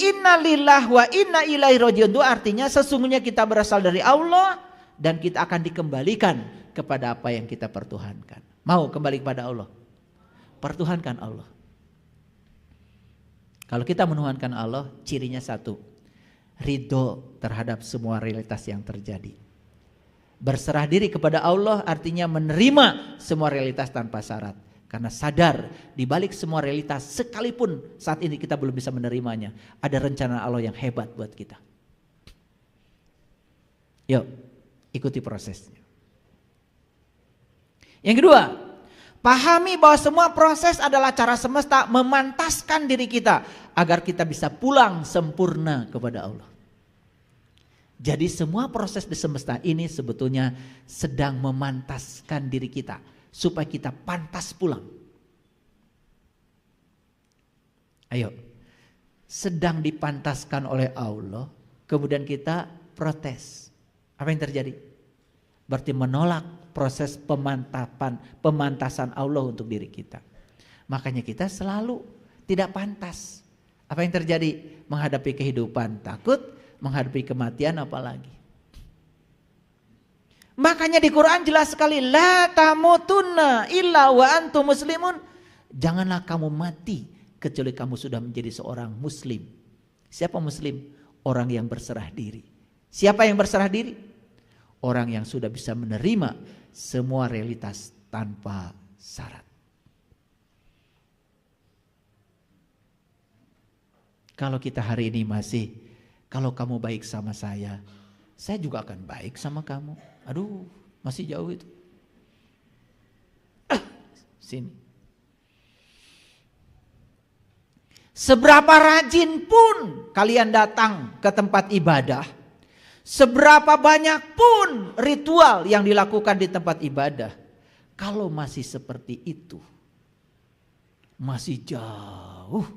inna lillahi wa inna ilaihi raji'un itu artinya sesungguhnya kita berasal dari Allah dan kita akan dikembalikan kepada apa yang kita pertuhankan. Mau kembali kepada Allah? Pertuhankan Allah. Kalau kita menuhankan Allah, cirinya satu, ridho terhadap semua realitas yang terjadi. Berserah diri kepada Allah artinya menerima semua realitas tanpa syarat. Karena sadar di balik semua realitas sekalipun saat ini kita belum bisa menerimanya, ada rencana Allah yang hebat buat kita. Yuk, ikuti prosesnya. Yang kedua, pahami bahwa semua proses adalah cara semesta memantaskan diri kita agar kita bisa pulang sempurna kepada Allah. Jadi semua proses di semesta ini sebetulnya sedang memantaskan diri kita supaya kita pantas pulang. Ayo, sedang dipantaskan oleh Allah, kemudian kita protes. Apa yang terjadi? Berarti menolak proses pemantasan Allah untuk diri kita. Makanya kita selalu tidak pantas. Apa yang terjadi? Menghadapi kehidupan takut, menghadapi kematian apalagi. Makanya di Quran jelas sekali, la tamutunna illa wa antum muslimun. Janganlah kamu mati kecuali kamu sudah menjadi seorang muslim. Siapa muslim? Orang yang berserah diri. Siapa yang berserah diri? Orang yang sudah bisa menerima semua realitas tanpa syarat. Kalau kita hari ini masih, kalau kamu baik sama saya juga akan baik sama kamu. Aduh, masih jauh itu. Sini. Seberapa rajin pun kalian datang ke tempat ibadah, seberapa banyak pun ritual yang dilakukan di tempat ibadah, kalau masih seperti itu, masih jauh.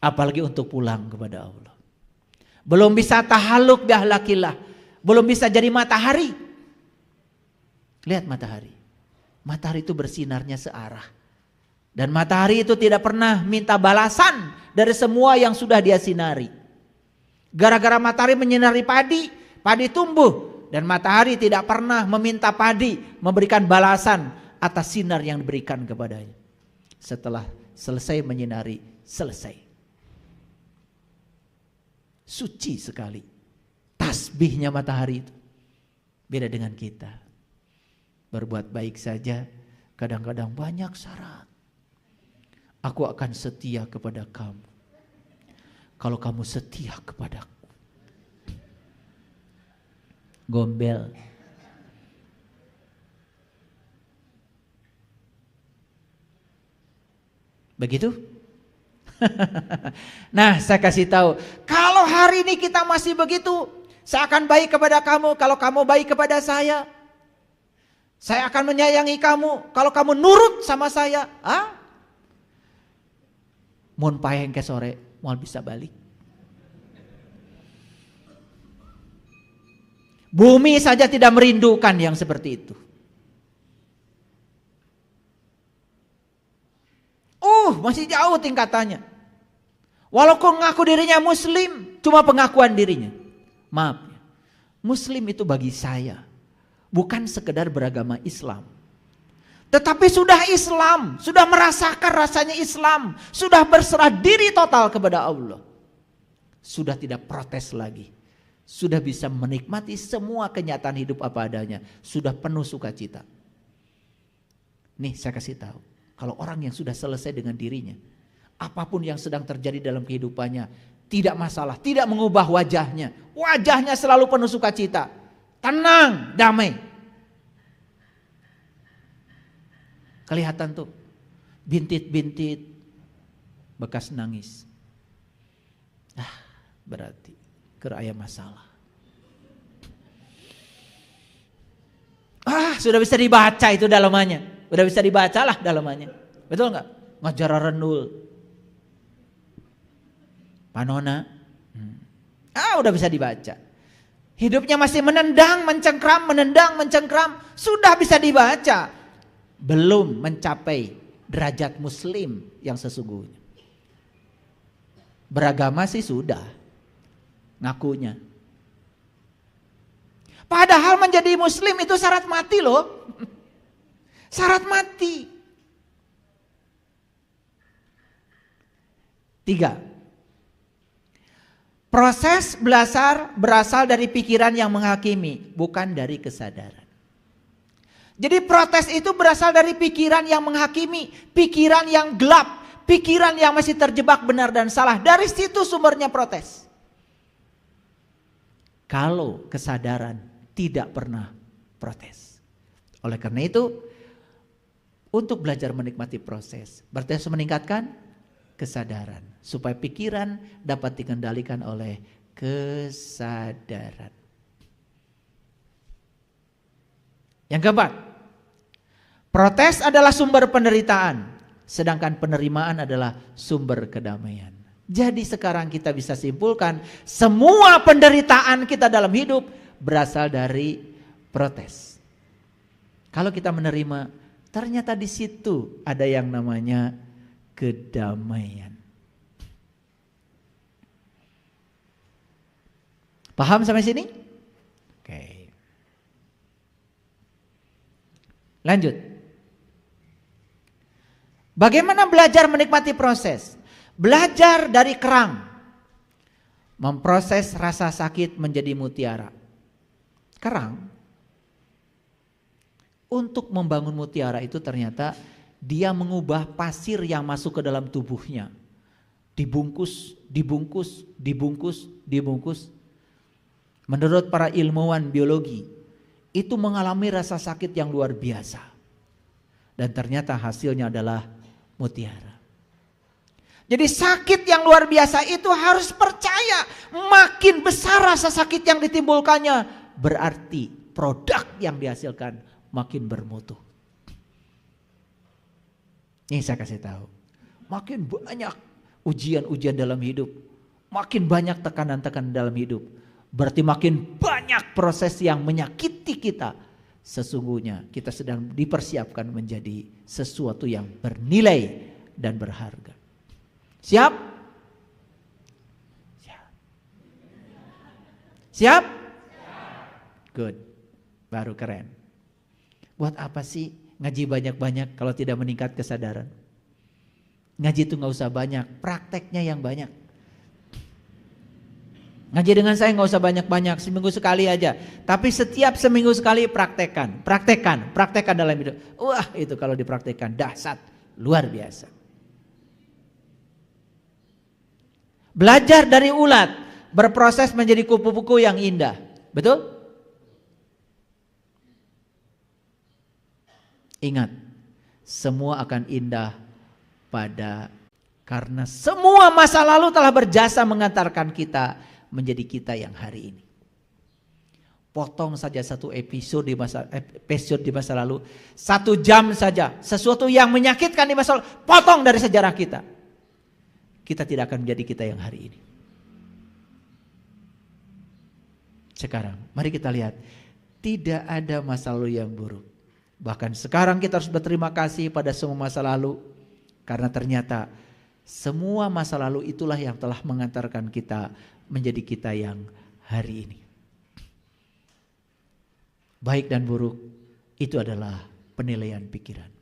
Apalagi untuk pulang kepada Allah. Belum bisa tahaluk bi ahlakillah, belum bisa jadi matahari. Lihat matahari. Matahari itu bersinarnya searah. Dan matahari itu tidak pernah minta balasan dari semua yang sudah dia sinari. Gara-gara matahari menyinari padi, padi tumbuh. Dan matahari tidak pernah meminta padi memberikan balasan atas sinar yang diberikan kepadanya. Setelah selesai menyinari, selesai. Suci sekali. Tasbihnya matahari itu. Beda dengan kita. Berbuat baik saja kadang-kadang banyak syarat. Aku akan setia kepada kamu kalau kamu setia kepadaku. Gombel. Begitu? Nah, saya kasih tahu, kalau hari ini kita masih begitu, saya akan baik kepada kamu kalau kamu baik kepada saya. Saya akan menyayangi kamu kalau kamu nurut sama saya. Mun payeng ke sore, mau bisa balik. Bumi saja tidak merindukan yang seperti itu. Masih jauh tingkatannya. Walaupun ngaku dirinya muslim, cuma pengakuan dirinya. Maaf, muslim itu bagi saya bukan sekedar beragama Islam. Tetapi sudah Islam, sudah merasakan rasanya Islam, sudah berserah diri total kepada Allah. Sudah tidak protes lagi. Sudah bisa menikmati semua kenyataan hidup apa adanya. Sudah penuh sukacita. Nih saya kasih tahu, kalau orang yang sudah selesai dengan dirinya, apapun yang sedang terjadi dalam kehidupannya, tidak masalah, tidak mengubah wajahnya. Wajahnya selalu penuh sukacita. Tenang, damai. Kelihatan tuh bintit-bintit bekas nangis. Berarti keraya masalah. Sudah bisa dibaca itu dalamannya. Udah bisa dibaca lah dalamannya. Betul nggak? Ngajar renul. Panona. Udah bisa dibaca. Hidupnya masih menendang, mencengkram. Sudah bisa dibaca. Belum mencapai derajat muslim yang sesungguhnya. Beragama sih sudah, ngakunya. Padahal menjadi muslim itu syarat mati loh. Syarat mati. 3. Proses berasal dari pikiran yang menghakimi, bukan dari kesadaran. Jadi protes itu berasal dari pikiran yang menghakimi, pikiran yang gelap, pikiran yang masih terjebak benar dan salah. Dari situ sumbernya protes. Kalau kesadaran tidak pernah protes. Oleh karena itu, untuk belajar menikmati proses, berarti harus meningkatkan kesadaran. Supaya pikiran dapat dikendalikan oleh kesadaran. Yang keempat, protes adalah sumber penderitaan. Sedangkan penerimaan adalah sumber kedamaian. Jadi sekarang kita bisa simpulkan semua penderitaan kita dalam hidup berasal dari protes. Kalau kita menerima, ternyata di situ ada yang namanya kedamaian. Paham sampai sini? Oke. Lanjut. Bagaimana belajar menikmati proses? Belajar dari kerang. Memproses rasa sakit menjadi mutiara. Kerang, untuk membangun mutiara itu ternyata dia mengubah pasir yang masuk ke dalam tubuhnya. Dibungkus, dibungkus, dibungkus, dibungkus. Menurut para ilmuwan biologi, itu mengalami rasa sakit yang luar biasa. Dan ternyata hasilnya adalah mutiara. Jadi sakit yang luar biasa itu harus percaya. Makin besar rasa sakit yang ditimbulkannya, berarti produk yang dihasilkan makin bermutu. Ini saya kasih tahu. Makin banyak ujian-ujian dalam hidup, makin banyak tekanan-tekanan dalam hidup, berarti makin banyak proses yang menyakiti kita. Sesungguhnya kita sedang dipersiapkan menjadi sesuatu yang bernilai dan berharga. Siap? Siap? Siap? Good. Baru keren. Buat apa sih ngaji banyak-banyak kalau tidak meningkat kesadaran? Ngaji itu gak usah banyak, prakteknya yang banyak. Ngaji dengan saya gak usah banyak-banyak, seminggu sekali aja. Tapi setiap seminggu sekali praktekkan dalam hidup. Wah, itu kalau dipraktekkan dahsyat, luar biasa. Belajar dari ulat, berproses menjadi kupu-kupu yang indah. Betul? Ingat, semua akan indah karena semua masa lalu telah berjasa mengantarkan kita menjadi kita yang hari ini. Potong saja satu episode di masa lalu, 1 jam saja, sesuatu yang menyakitkan di masa lalu, potong dari sejarah kita. Kita tidak akan menjadi kita yang hari ini. Sekarang, mari kita lihat, tidak ada masa lalu yang buruk. Bahkan sekarang kita harus berterima kasih pada semua masa lalu, karena ternyata semua masa lalu itulah yang telah mengantarkan kita menjadi kita yang hari ini. Baik dan buruk itu adalah penilaian pikiran.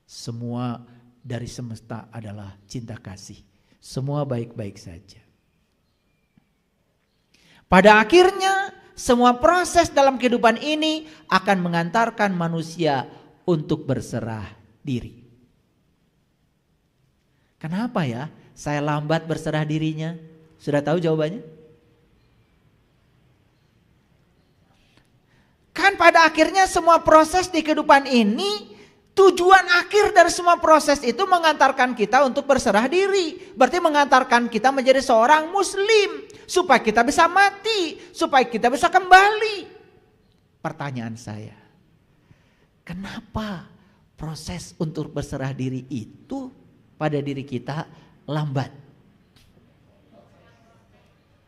Semua dari semesta adalah cinta kasih. Semua baik-baik saja. Pada akhirnya semua proses dalam kehidupan ini akan mengantarkan manusia untuk berserah diri. Kenapa ya saya lambat berserah dirinya? Sudah tahu jawabannya? Kan pada akhirnya semua proses di kehidupan ini, tujuan akhir dari semua proses itu mengantarkan kita untuk berserah diri. Berarti mengantarkan kita menjadi seorang muslim. Supaya kita bisa mati, supaya kita bisa kembali. Pertanyaan saya, kenapa proses untuk berserah diri itu pada diri kita lambat?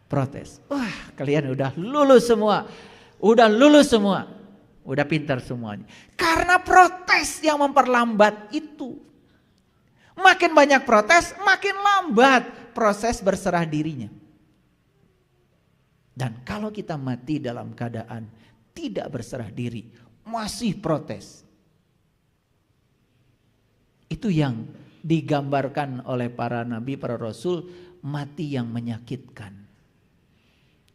Protes. Wah, kalian udah lulus semua. Udah pintar semuanya. Karena protes yang memperlambat itu. Makin banyak protes, makin lambat proses berserah dirinya. Dan kalau kita mati dalam keadaan tidak berserah diri, masih protes, itu yang digambarkan oleh para nabi, para rasul, mati yang menyakitkan.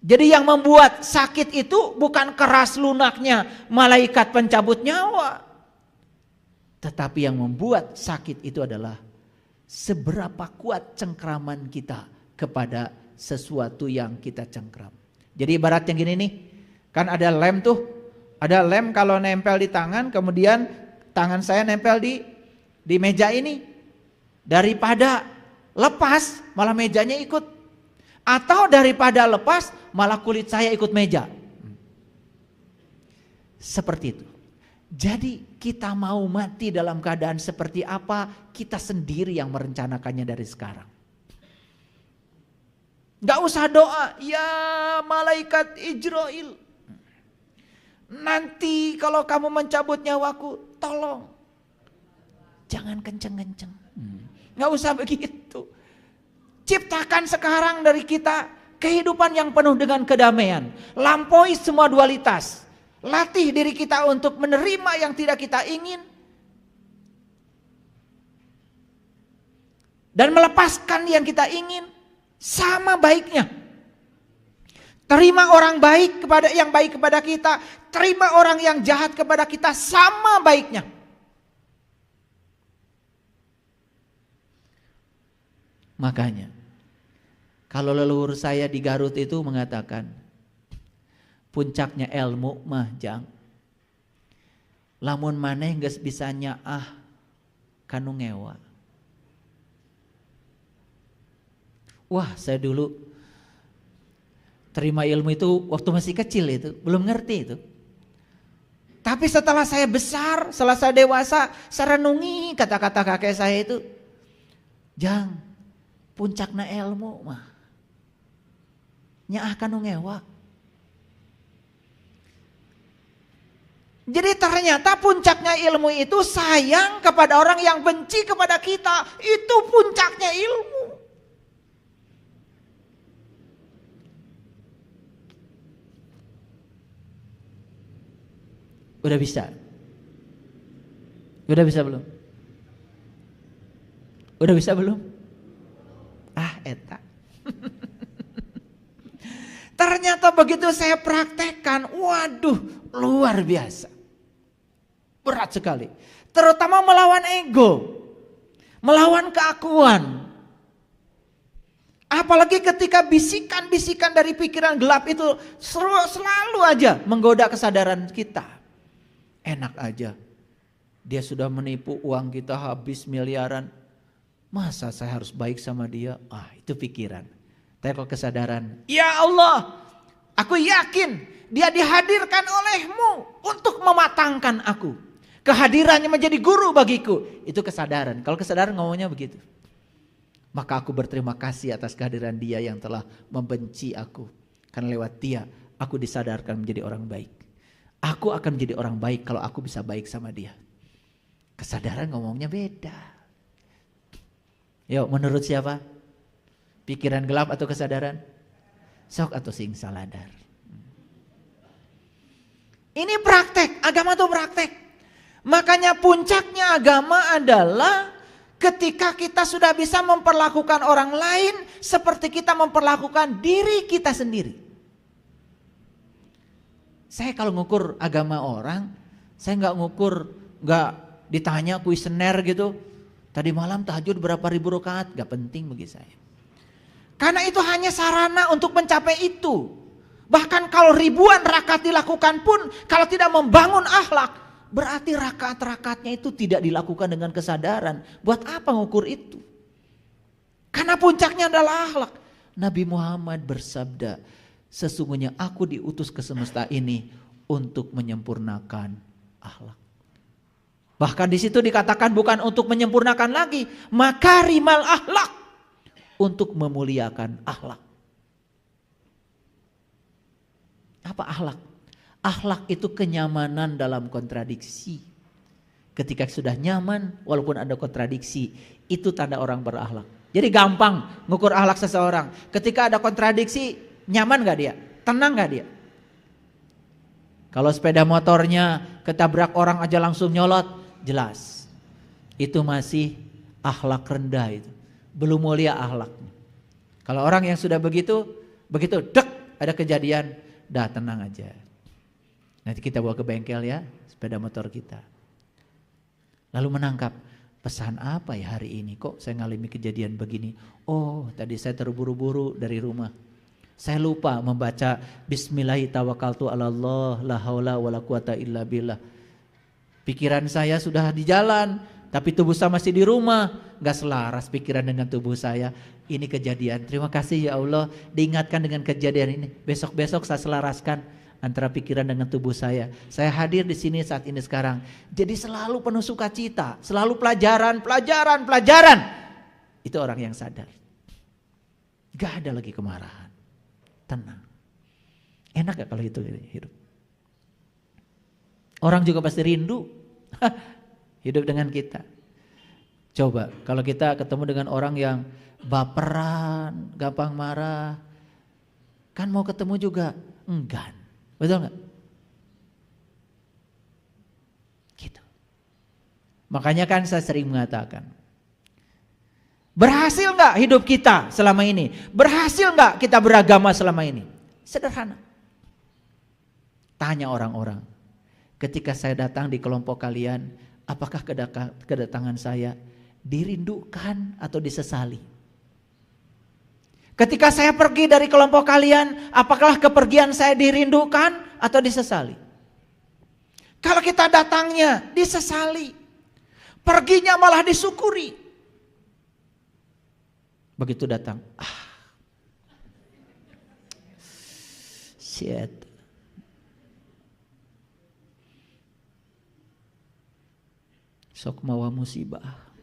Jadi yang membuat sakit itu bukan keras lunaknya malaikat pencabut nyawa. Tetapi yang membuat sakit itu adalah seberapa kuat cengkraman kita kepada sesuatu yang kita cengkram. Jadi ibarat yang gini nih, kan ada lem tuh. Ada lem kalau nempel di tangan, kemudian tangan saya nempel di meja ini. Daripada lepas, malah mejanya ikut. Atau daripada lepas, malah kulit saya ikut meja. Seperti itu. Jadi kita mau mati dalam keadaan seperti apa, kita sendiri yang merencanakannya dari sekarang. Gak usah doa, ya malaikat Ijrail, nanti kalau kamu mencabut nyawaku, tolong jangan kenceng-kenceng. Gak usah begitu. Ciptakan sekarang dari kita kehidupan yang penuh dengan kedamaian. Lampaui semua dualitas. Latih diri kita untuk menerima yang tidak kita ingin. Dan melepaskan yang kita ingin. Sama baiknya. Terima orang baik yang baik kepada kita. Terima orang yang jahat kepada kita, sama baiknya. Makanya kalau leluhur saya di Garut itu mengatakan, puncaknya ilmu mah jang, lamun maneh geus bisa nyaah kanu ngewa. Wah, saya dulu terima ilmu itu waktu masih kecil, itu belum ngerti itu. Tapi setelah saya besar, setelah saya dewasa, saya renungi kata-kata kakek saya itu, jang, puncakna ilmu mah nyaah kanu ngewa. Jadi ternyata puncaknya ilmu itu sayang kepada orang yang benci kepada kita. Itu puncaknya ilmu. Udah bisa? Udah bisa belum? Udah bisa belum? Ah, eta. Ternyata begitu saya praktekkan, waduh, luar biasa. Berat sekali. Terutama melawan ego. Melawan keakuan. Apalagi ketika bisikan-bisikan dari pikiran gelap itu selalu aja menggoda kesadaran kita. Enak aja. Dia sudah menipu uang kita habis miliaran. Masa saya harus baik sama dia? Ah, itu pikiran. Tapi kalau kesadaran, ya Allah, aku yakin dia dihadirkan olehmu untuk mematangkan aku. Kehadirannya menjadi guru bagiku. Itu kesadaran. Kalau kesadaran ngomongnya begitu. Maka aku berterima kasih atas kehadiran dia yang telah membenci aku. Karena lewat dia, aku disadarkan menjadi orang baik. Aku akan menjadi orang baik kalau aku bisa baik sama dia. Kesadaran ngomongnya beda. Yuk, menurut siapa? Pikiran gelap atau kesadaran? Sok atau sing saladar. Ini praktek, agama itu praktek. Makanya puncaknya agama adalah ketika kita sudah bisa memperlakukan orang lain seperti kita memperlakukan diri kita sendiri. Saya kalau ngukur agama orang, saya nggak ditanya kuisener gitu. Tadi malam tahajud berapa ribu rakaat, nggak penting bagi saya. Karena itu hanya sarana untuk mencapai itu. Bahkan kalau ribuan rakaat dilakukan pun, kalau tidak membangun akhlak, berarti rakaat-rakaatnya itu tidak dilakukan dengan kesadaran. Buat apa ngukur itu? Karena puncaknya adalah akhlak. Nabi Muhammad bersabda, sesungguhnya aku diutus ke semesta ini untuk menyempurnakan akhlak. Bahkan di situ dikatakan bukan untuk menyempurnakan lagi, makarimal akhlak, untuk memuliakan akhlak. Apa akhlak? Akhlak itu kenyamanan dalam kontradiksi. Ketika sudah nyaman walaupun ada kontradiksi, itu tanda orang berakhlak. Jadi gampang ngukur akhlak seseorang. Ketika ada kontradiksi, nyaman gak dia? Tenang gak dia? Kalau sepeda motornya ketabrak orang aja langsung nyolot, jelas. Itu masih akhlak rendah itu. Belum mulia akhlaknya. Kalau orang yang sudah begitu dek ada kejadian, dah tenang aja. Nanti kita bawa ke bengkel ya, sepeda motor kita. Lalu menangkap, pesan apa ya hari ini? Kok saya ngalami kejadian begini? Oh, tadi saya terburu-buru dari rumah. Saya lupa membaca Bismillahirrahmanirrahim, la haula wala quwata illa billah. Pikiran saya sudah di jalan, tapi tubuh saya masih di rumah. Gak selaras pikiran dengan tubuh saya. Ini kejadian. Terima kasih ya Allah, diingatkan dengan kejadian ini. Besok-besok saya selaraskan antara pikiran dengan tubuh saya. Saya hadir di sini saat ini sekarang. Jadi selalu penuh sukacita, selalu pelajaran. Itu orang yang sadar. Gak ada lagi kemarahan. Tenang. Enak gak kalau itu hidup? Orang juga pasti rindu hidup dengan kita. Coba kalau kita ketemu dengan orang yang baperan, gampang marah, kan mau ketemu juga enggan. Betul gak? Gitu. Makanya kan saya sering mengatakan, berhasil gak hidup kita selama ini? Berhasil gak kita beragama selama ini? Sederhana. Tanya orang-orang, ketika saya datang di kelompok kalian, apakah kedatangan saya dirindukan atau disesali? Ketika saya pergi dari kelompok kalian, apakah kepergian saya dirindukan atau disesali? Kalau kita datangnya disesali, perginya malah disyukuri. Begitu datang, shit. Sok mawa musibah.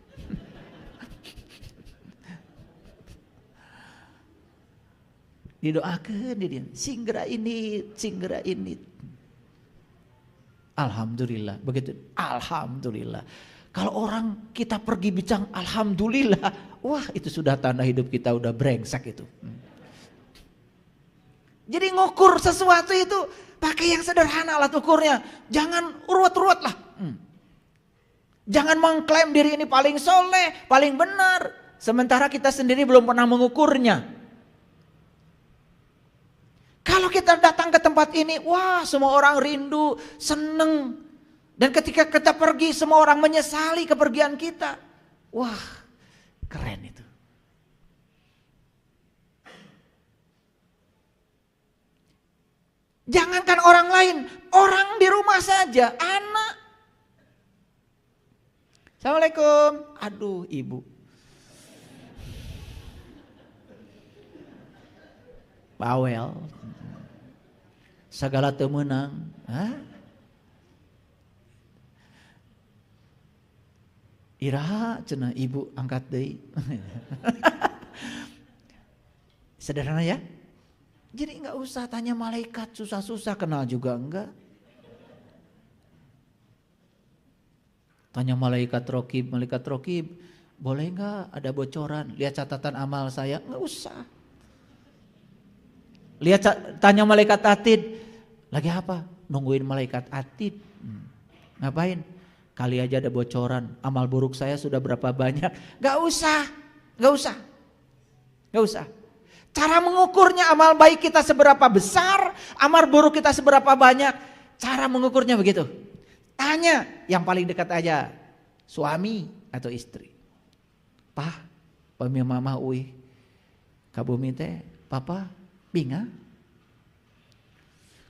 Didoakan dia, singgera ini. Alhamdulillah, begitu. Alhamdulillah. Kalau orang kita pergi bicara alhamdulillah, wah itu sudah tanda hidup kita udah brengsek itu. Jadi ngukur sesuatu itu pakai yang sederhana alat ukurnya. Jangan urut-urut lah. Jangan mengklaim diri ini paling soleh, paling benar. Sementara kita sendiri belum pernah mengukurnya. Kalau kita datang ke tempat ini, wah semua orang rindu, seneng. Dan ketika kita pergi, semua orang menyesali kepergian kita. Wah, keren itu. Jangankan orang lain, orang di rumah saja, anak. Assalamualaikum. Aduh, ibu. Bawel. Segala temenang. Iraha cenah ibu angkat deui. Sederhana ya? Jadi enggak usah tanya malaikat susah-susah, kenal juga enggak. Tanya malaikat rokib, boleh enggak ada bocoran? Lihat catatan amal saya, enggak usah. Tanya malaikat atid, lagi apa? Nungguin malaikat atid. Ngapain? Kali aja ada bocoran, amal buruk saya sudah berapa banyak. Gak usah. Cara mengukurnya amal baik kita seberapa besar, amal buruk kita seberapa banyak. Cara mengukurnya begitu. Tanya yang paling dekat aja, suami atau istri. Pah, pami mama uih, kabumi teh, papa, binga.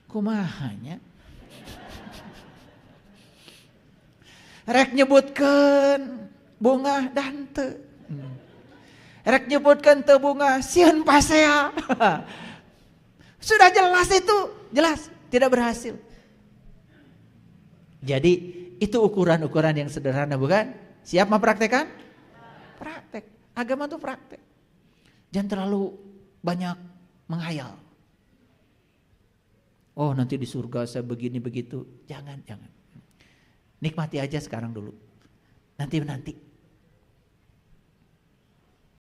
Kumahanya rek nyebutkeun bunga dan teu. Rek nyebutkeun teu bunga sieun pasea. Sudah jelas itu, jelas tidak berhasil. Jadi itu ukuran-ukuran yang sederhana, bukan? Siap mempraktekkan? Praktek. Agama itu praktek. Jangan terlalu banyak menghayal. Oh nanti di surga saya begini begitu. Jangan. Nikmati aja sekarang dulu. Nanti